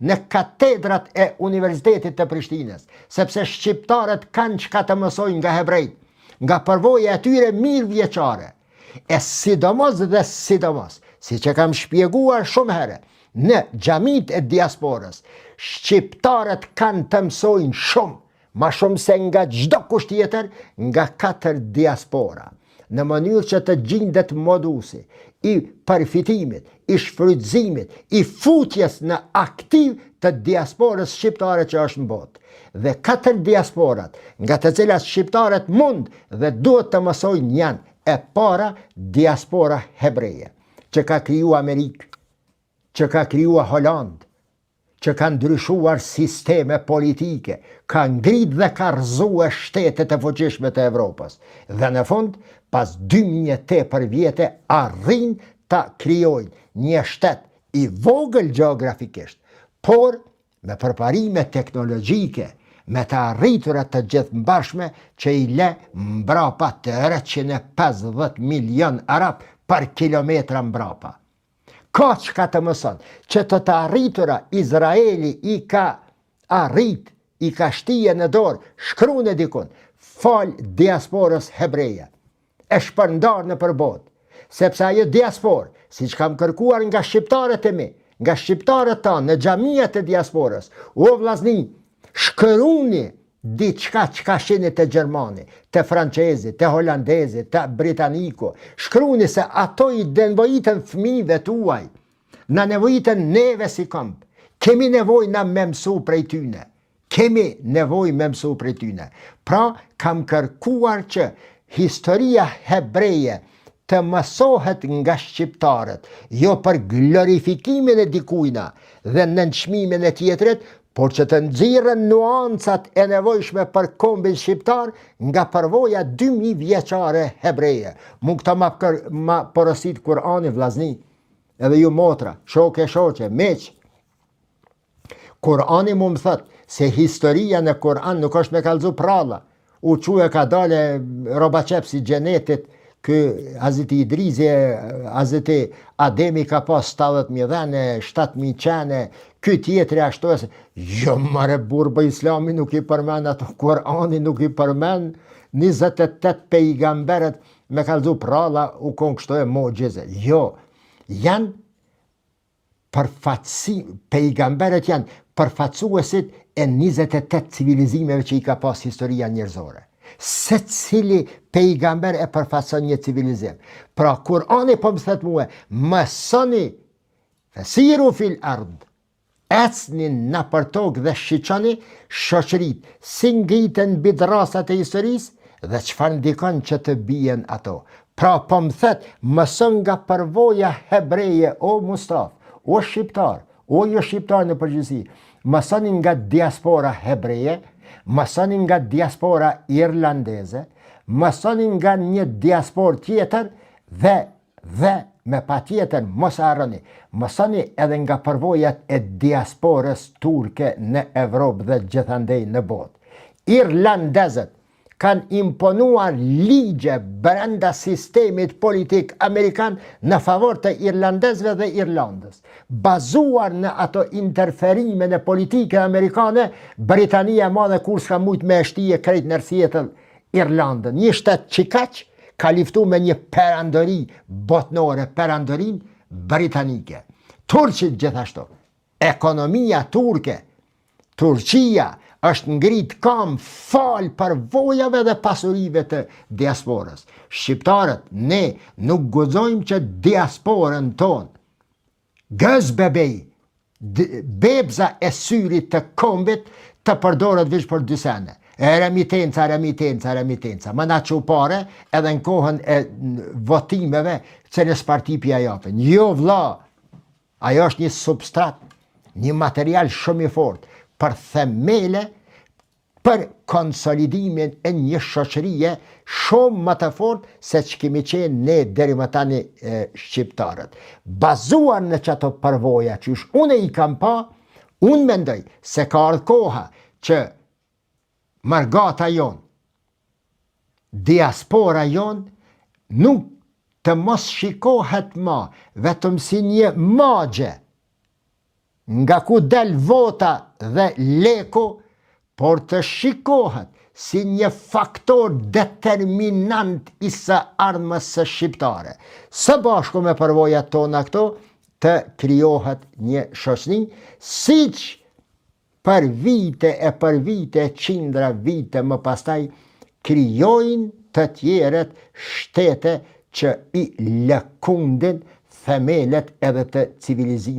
në katedrat e Universitetit të Prishtinës, sepse shqiptarët kanë çka të mësojnë nga hebrejt, nga përvoja e tyre mirë vjeçare. E sidomos, si që kam shpjeguar shumë herë, në xhamit e diasporës, shqiptarët kanë të mësojnë shumë, ma shumë se nga çdo kush tjetër, nga 4 diaspora, në mënyrë që të gjendet modusi i përfitimit, i shfrytëzimit, i futjes në aktiv të diasporës shqiptare që është në botë. Dhe 4 diasporat, nga të cilat shqiptarët mund dhe duhet të mësojnë janë: e para, diaspora hebreje, që ka kriju Amerikë, që ka kriju Holandë, që ka ndryshuar sisteme politike, ka ngrit dhe ka rrëzue shtetet e fuqishme të Evropës. Dhe në fund, pas 2800 vjete, arrin ta krijojnë një shtet i vogël gjeografikisht, por me përparime teknologjike, me të arriturat të gjithëmbashme që i le mbrapa 350 milion arab për kilometra mbrapa. Ka çka të mëson, që të arritura Izraeli i ka arrit, i ka shtije në dorë, shkruan e dikun, fal diasporës hebreje, e shpërndar në përbot, sepse ajo diasporë, si që kam kërkuar nga shqiptarët e mi, nga shqiptarët tanë në xhamiat e diasporës, o vllazni, shkruani diçka që ka shini të Gjermani, të Francezi, të Holandezi, të Britaniku, shkruani se ato i nevojitën fëmijëve tuaj, na nevojitën neve si kamp, kemi nevojë na me mësu prej tyne, kemi nevojë me mësu prej tyne. Pra, kam kërkuar që historia hebreje të mësohet nga shqiptarët, jo për glorifikimin e dikujna dhe nënçmimin e tjetrit, por që të nxirren nuancat e nevojshme për kombin shqiptar nga përvoja 2000 vjeçare hebreje. Mu këta ma porosit Kurani, vllazni, edhe ju motra, shoqe, meq. Kurani mu më thët se historia në Kur'an nuk është me kallëzu pralla. U quhe ka dale robaqep si gjenetit, kë Hazreti Idrizi, Hazreti Ademi ka pas 70.000 dhene, 7.000 qene, ky tjetri ashtu e se, jo mare burba, Islami nuk i përmen ato, Kurani nuk i përmen, 28 pejgamberet me kallëzu pralla u konë kështu e moxhize. Jo, janë përfatësi, pejgamberet janë përfatësuesit e 28 civilizimeve që i ka pas historia njerëzore. Se cili pejgamber e përfatëson një civilizim. Pra, Kurani po më thët muhe, mësoni, fesiru fil ard, ecni në për tokë dhe shiqoni shoqërit, si ngritën bidrasat e historisë dhe çfarë ndikon që të bien ato. Pra, po më thët, mëson nga përvoja hebreje, o Mustaf, o shqiptar, o jo shqiptar në përgjithësi, mësoni nga diaspora hebreje, mësoni nga diaspora irlandeze, mësoni nga një diaspor tjetër dhe me pa tjetër mos harroni, mësoni edhe nga përvojat e diasporës turke në Evropë dhe gjithandej në botë. Irlandezët kanë imponuar ligje brenda sistemit politik amerikan në favor të irlandezëve dhe Irlandës. Bazuar në ato interferime në politike amerikane, Britania madhe kur s'ka mujt me shtije krejt nërësijetën Irlandën. Një shtet qikaq ka liftu me një perandori botnore, perandorin britanike. Turqit gjithashtu. Ekonomia turke, Turqia, është ngrit kam fal për vojave dhe pasurive të diasporës. Shqiptarët, ne nuk guxojmë që diasporën tonë, gëz bebej, bebza e syrit të kombit të përdoret vish për dy sene. Remitenca. Më na që pare edhe në kohën e votimeve cilës parti pja japën. Jo vlla, ajo është një substrat, një material shumë i fort për themele, për konsolidimin e një shoqërie shumë më të fort se që kemi qenë ne deri më tani shqiptarët. Bazuar në çato përvoja që unë i kam pa, unë mendoj se ka ardhur koha që margata jon, diaspora jon, nuk të mos shikohet ma vetëm si një magje nga ku del vota dhe leku, por të shikohet si një faktor determinant i së ardhmës së shqiptare. Së bashku me përvojat tona këto, të krijohet një shoqëni, siç për vite, qindra vite më pastaj, krijojnë të tjerët shtete që i lëkundin themelet edhe të civilizimit.